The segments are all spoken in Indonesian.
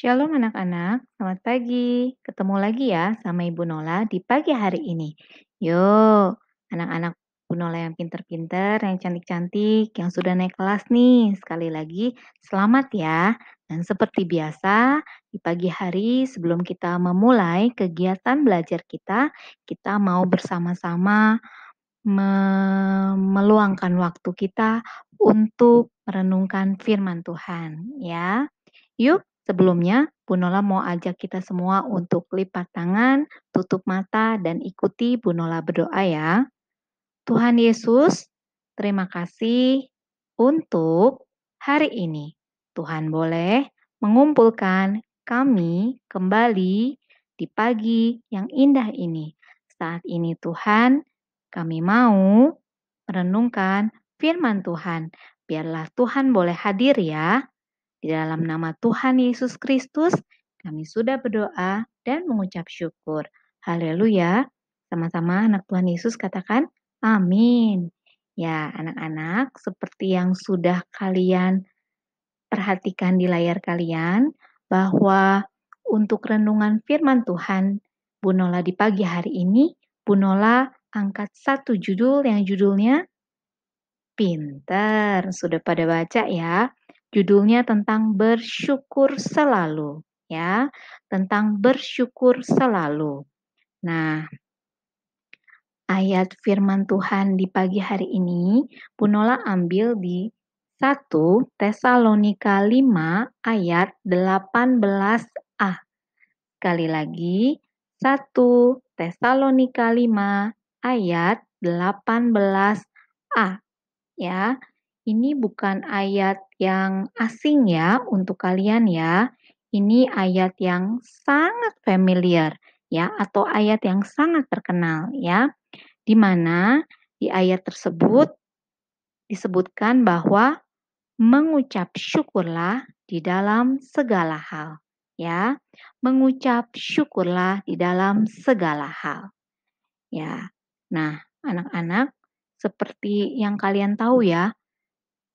Shalom anak-anak, selamat pagi. Ketemu lagi ya sama Ibu Nola di pagi hari ini. Yuk, anak-anak Bu Nola yang pinter-pinter, yang cantik-cantik, yang sudah naik kelas nih. Sekali lagi, selamat ya. Dan seperti biasa, di pagi hari sebelum kita memulai kegiatan belajar kita mau bersama-sama meluangkan waktu kita untuk merenungkan firman Tuhan ya. Yuk, sebelumnya Bu Nola mau ajak kita semua untuk lipat tangan, tutup mata, dan ikuti Bu Nola berdoa ya. Tuhan Yesus, terima kasih untuk hari ini. Tuhan boleh mengumpulkan kami kembali di pagi yang indah ini. Saat ini Tuhan, kami mau merenungkan firman Tuhan. Biarlah Tuhan boleh hadir ya. Di dalam nama Tuhan Yesus Kristus, kami sudah berdoa dan mengucap syukur. Haleluya. Sama-sama anak Tuhan Yesus katakan, amin. Ya, anak-anak, seperti yang sudah kalian perhatikan di layar kalian, bahwa untuk renungan firman Tuhan, Bu Nola di pagi hari ini, Bu Nola angkat satu judul yang judulnya Pinter, sudah pada baca ya. Judulnya tentang bersyukur selalu, ya. Tentang bersyukur selalu. Nah, ayat firman Tuhan di pagi hari ini, Bu Nola ambil di 1 Tesalonika 5 ayat 18a. Sekali lagi, 1 Tesalonika 5 ayat 18a. Ya, ini bukan ayat yang asing ya untuk kalian ya. Ini ayat yang sangat familiar ya atau ayat yang sangat terkenal ya. Di mana di ayat tersebut disebutkan bahwa mengucap syukurlah di dalam segala hal ya. Mengucap syukurlah di dalam segala hal ya. Nah, anak-anak seperti yang kalian tahu ya,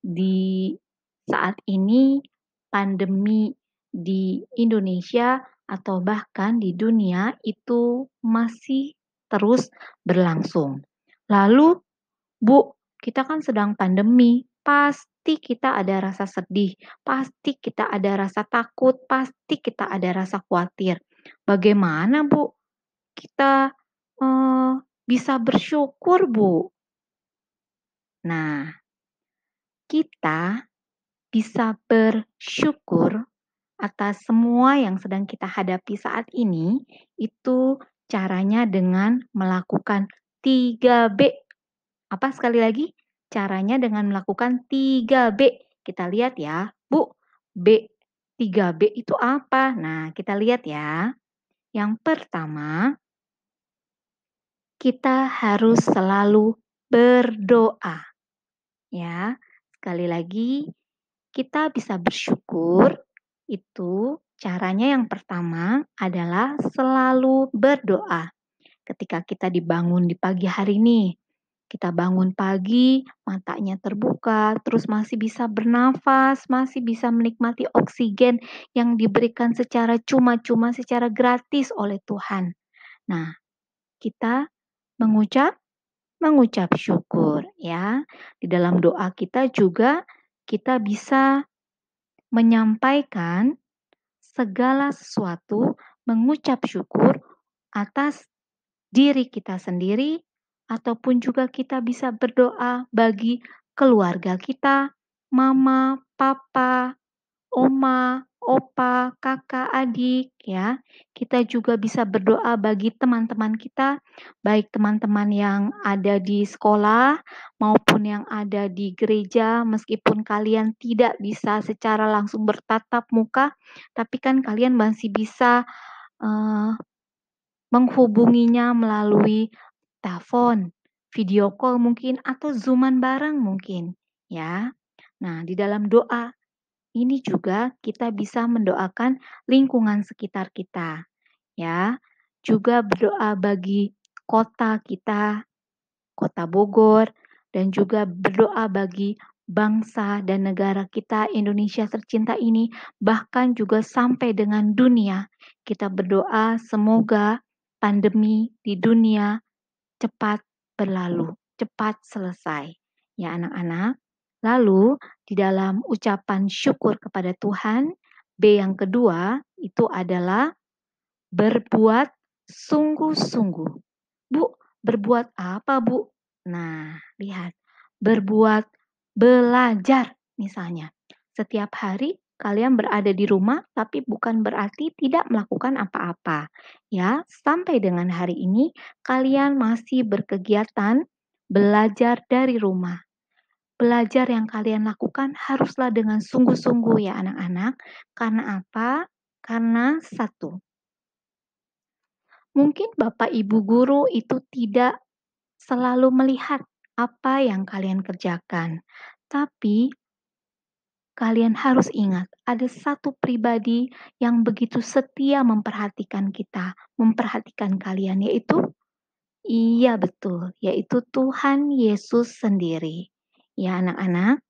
di saat ini pandemi di Indonesia atau bahkan di dunia itu masih terus berlangsung. Lalu, Bu, kita kan sedang pandemi, pasti kita ada rasa sedih, pasti kita ada rasa takut, pasti kita ada rasa khawatir. Bagaimana, Bu, kita bisa bersyukur, Bu? Nah, kita bisa bersyukur atas semua yang sedang kita hadapi saat ini, itu caranya dengan melakukan 3B. Apa sekali lagi? Caranya dengan melakukan 3B. Kita lihat ya, Bu. B. 3B itu apa? Nah, kita lihat ya. Yang pertama, kita harus selalu berdoa. Ya, sekali lagi kita bisa bersyukur itu caranya yang pertama adalah selalu berdoa. Ketika kita dibangun di pagi hari nih, kita bangun pagi, matanya terbuka, terus masih bisa bernafas, masih bisa menikmati oksigen yang diberikan secara cuma-cuma, secara gratis oleh Tuhan. Nah, kita mengucap mengucap syukur ya. Di dalam doa kita juga kita bisa menyampaikan segala sesuatu, mengucap syukur atas diri kita sendiri, ataupun juga kita bisa berdoa bagi keluarga kita, mama, papa, oma, opa, kakak, adik ya. Kita juga bisa berdoa bagi teman-teman kita, baik teman-teman yang ada di sekolah maupun yang ada di gereja, meskipun kalian tidak bisa secara langsung bertatap muka, tapi kan kalian masih bisa eee, menghubunginya melalui telepon, video call mungkin, atau Zoom-an bareng mungkin, ya. Nah, di dalam doa ini juga kita bisa mendoakan lingkungan sekitar kita, ya. Juga berdoa bagi kota kita, Kota Bogor, dan juga berdoa bagi bangsa dan negara kita Indonesia tercinta ini, bahkan juga sampai dengan dunia. Kita berdoa semoga pandemi di dunia cepat berlalu, cepat selesai. Ya anak-anak. Lalu di dalam ucapan syukur kepada Tuhan, B yang kedua itu adalah berbuat sungguh-sungguh. Bu, berbuat apa, Bu? Nah, lihat. Berbuat belajar misalnya. Setiap hari kalian berada di rumah tapi bukan berarti tidak melakukan apa-apa. Ya, sampai dengan hari ini kalian masih berkegiatan belajar dari rumah. Belajar yang kalian lakukan haruslah dengan sungguh-sungguh ya anak-anak. Karena apa? Karena satu, mungkin Bapak Ibu guru itu tidak selalu melihat apa yang kalian kerjakan. Tapi kalian harus ingat, ada satu pribadi yang begitu setia memperhatikan kita, memperhatikan kalian, yaitu iya betul, yaitu Tuhan Yesus sendiri. Ya anak-anak.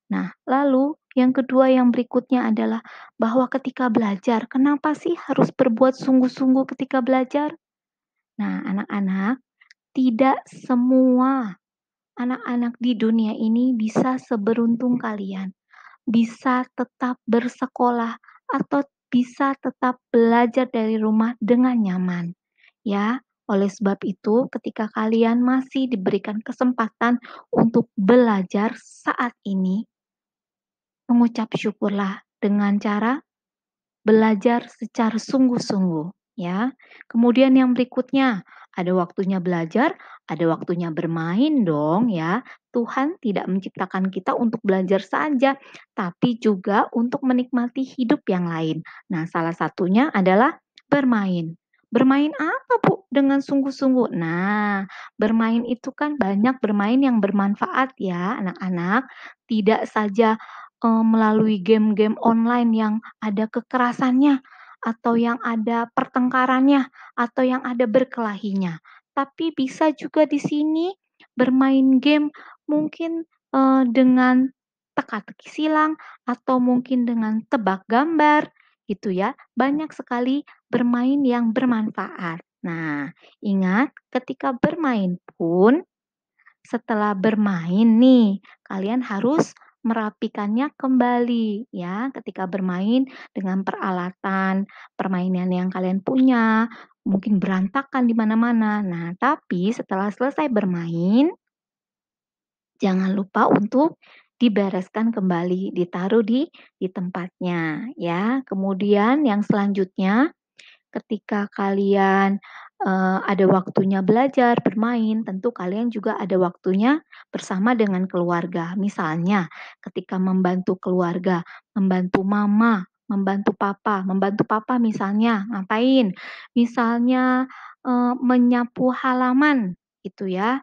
Nah, lalu yang kedua yang berikutnya adalah bahwa ketika belajar, kenapa sih harus berbuat sungguh-sungguh ketika belajar? Nah, anak-anak, tidak semua anak-anak di dunia ini bisa seberuntung kalian, bisa tetap bersekolah atau bisa tetap belajar dari rumah dengan nyaman. Ya, oleh sebab itu, ketika kalian masih diberikan kesempatan untuk belajar saat ini, mengucap syukurlah dengan cara belajar secara sungguh-sungguh, ya. Kemudian yang berikutnya, ada waktunya belajar, ada waktunya bermain dong ya. Tuhan tidak menciptakan kita untuk belajar saja, tapi juga untuk menikmati hidup yang lain. Nah, salah satunya adalah bermain. Bermain apa, Bu? Dengan sungguh-sungguh. Nah, bermain itu kan banyak bermain yang bermanfaat ya, anak-anak. Tidak saja melalui game-game online yang ada kekerasannya, atau yang ada pertengkarannya, atau yang ada berkelahinya. Tapi bisa juga di sini bermain game mungkin, dengan teka-teki silang, atau mungkin dengan tebak gambar, gitu ya. Banyak sekali bermain yang bermanfaat. Nah, ingat ketika bermain pun setelah bermain nih, kalian harus merapikannya kembali ya ketika bermain dengan peralatan permainan yang kalian punya, mungkin berantakan di mana-mana. Nah, tapi setelah selesai bermain, jangan lupa untuk dibereskan kembali, ditaruh di tempatnya ya. Kemudian yang selanjutnya ketika kalian, ada waktunya belajar, bermain, tentu kalian juga ada waktunya bersama dengan keluarga. Misalnya ketika membantu keluarga, membantu mama, membantu papa misalnya ngapain? Misalnya, menyapu halaman gitu ya,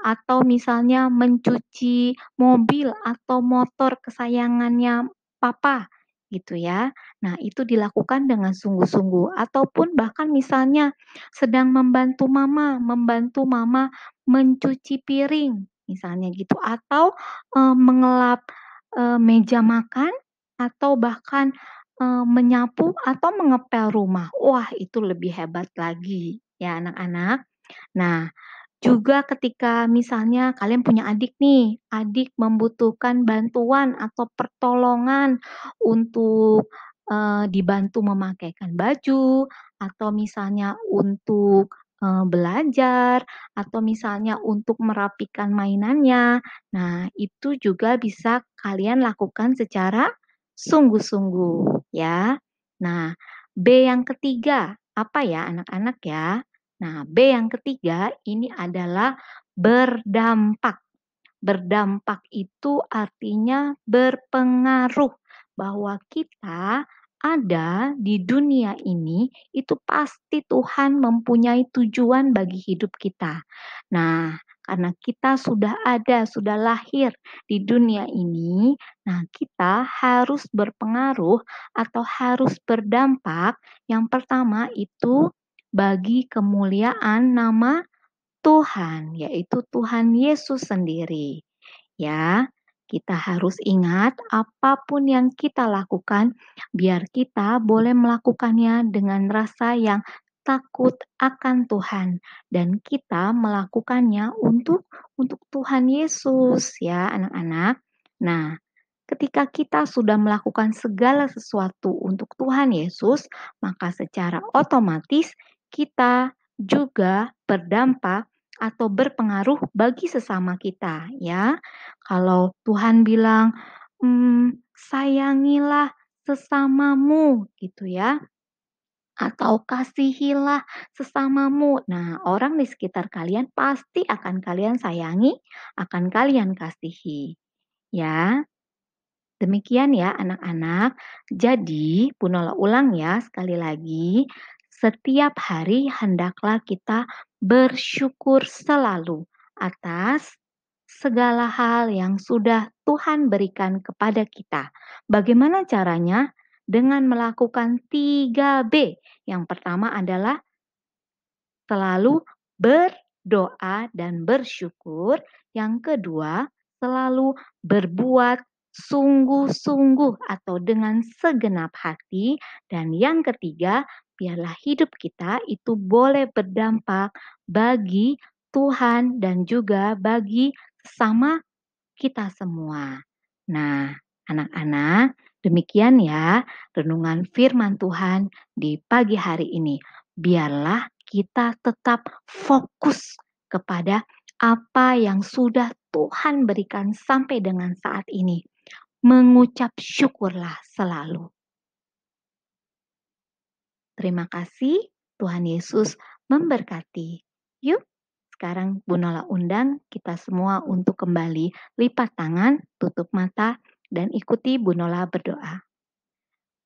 atau misalnya mencuci mobil atau motor kesayangannya papa gitu ya. Nah, itu dilakukan dengan sungguh-sungguh ataupun bahkan misalnya sedang membantu mama mencuci piring misalnya gitu atau, mengelap, meja makan atau bahkan, menyapu atau mengepel rumah. Wah, itu lebih hebat lagi ya anak-anak. Nah, juga ketika misalnya kalian punya adik nih, adik membutuhkan bantuan atau pertolongan untuk, dibantu memakaikan baju, atau misalnya untuk, belajar, atau misalnya untuk merapikan mainannya. Nah, itu juga bisa kalian lakukan secara sungguh-sungguh ya. Nah, B yang ketiga, apa ya anak-anak ya? Nah, B yang ketiga ini adalah berdampak. Berdampak itu artinya berpengaruh bahwa kita ada di dunia ini itu pasti Tuhan mempunyai tujuan bagi hidup kita. Nah, karena kita sudah ada, sudah lahir di dunia ini, nah kita harus berpengaruh atau harus berdampak. Yang pertama itu bagi kemuliaan nama Tuhan, yaitu Tuhan Yesus sendiri, ya. Kita harus ingat apapun yang kita lakukan, biar kita boleh melakukannya dengan rasa yang takut akan Tuhan dan kita melakukannya untuk Tuhan Yesus ya anak-anak. Nah, ketika kita sudah melakukan segala sesuatu untuk Tuhan Yesus, maka secara otomatis kita juga berdampak atau berpengaruh bagi sesama kita ya. Kalau Tuhan bilang, "Sayangilah sesamamu," gitu ya, atau "Kasihilah sesamamu." Nah, orang di sekitar kalian pasti akan kalian sayangi, akan kalian kasihi, ya. Demikian ya anak-anak. Jadi, Punola ulang ya sekali lagi, setiap hari hendaklah kita bersyukur selalu atas segala hal yang sudah Tuhan berikan kepada kita. Bagaimana caranya? Dengan melakukan 3B. Yang pertama adalah selalu berdoa dan bersyukur. Yang kedua, selalu berbuat sungguh-sungguh atau dengan segenap hati. Dan yang ketiga, biarlah hidup kita itu boleh berdampak bagi Tuhan dan juga bagi sesama kita semua. Nah, anak-anak, demikian ya renungan firman Tuhan di pagi hari ini. Biarlah kita tetap fokus kepada apa yang sudah Tuhan berikan sampai dengan saat ini. Mengucap syukurlah selalu. Terima kasih, Tuhan Yesus memberkati. Yuk, sekarang Bu Nola undang kita semua untuk kembali lipat tangan, tutup mata, dan ikuti Bu Nola berdoa.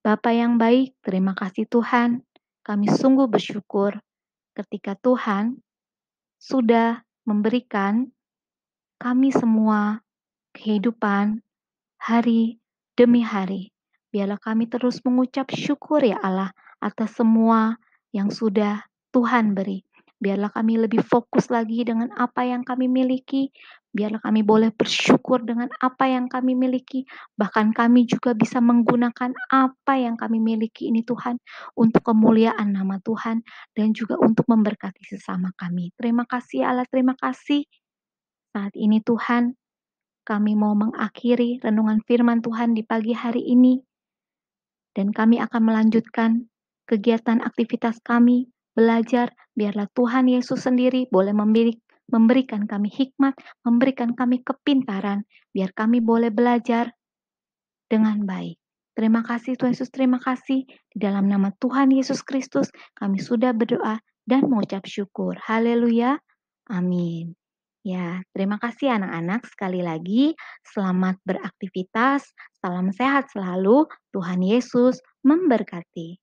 Bapa yang baik, terima kasih Tuhan. Kami sungguh bersyukur ketika Tuhan sudah memberikan kami semua kehidupan hari demi hari. Biarlah kami terus mengucap syukur ya Allah atas semua yang sudah Tuhan beri. Biarlah kami lebih fokus lagi dengan apa yang kami miliki. Biarlah kami boleh bersyukur dengan apa yang kami miliki. Bahkan kami juga bisa menggunakan apa yang kami miliki ini Tuhan untuk kemuliaan nama Tuhan dan juga untuk memberkati sesama kami. Terima kasih Allah, terima kasih. Saat ini Tuhan, kami mau mengakhiri renungan firman Tuhan di pagi hari ini, dan kami akan melanjutkan kegiatan aktivitas kami, belajar, biarlah Tuhan Yesus sendiri boleh memberikan kami hikmat, memberikan kami kepintaran, biar kami boleh belajar dengan baik. Terima kasih Tuhan Yesus, terima kasih. Di dalam nama Tuhan Yesus Kristus, kami sudah berdoa dan mengucap syukur. Haleluya. Amin. Ya, terima kasih anak-anak. Sekali lagi, selamat beraktivitas. Salam sehat selalu. Tuhan Yesus memberkati.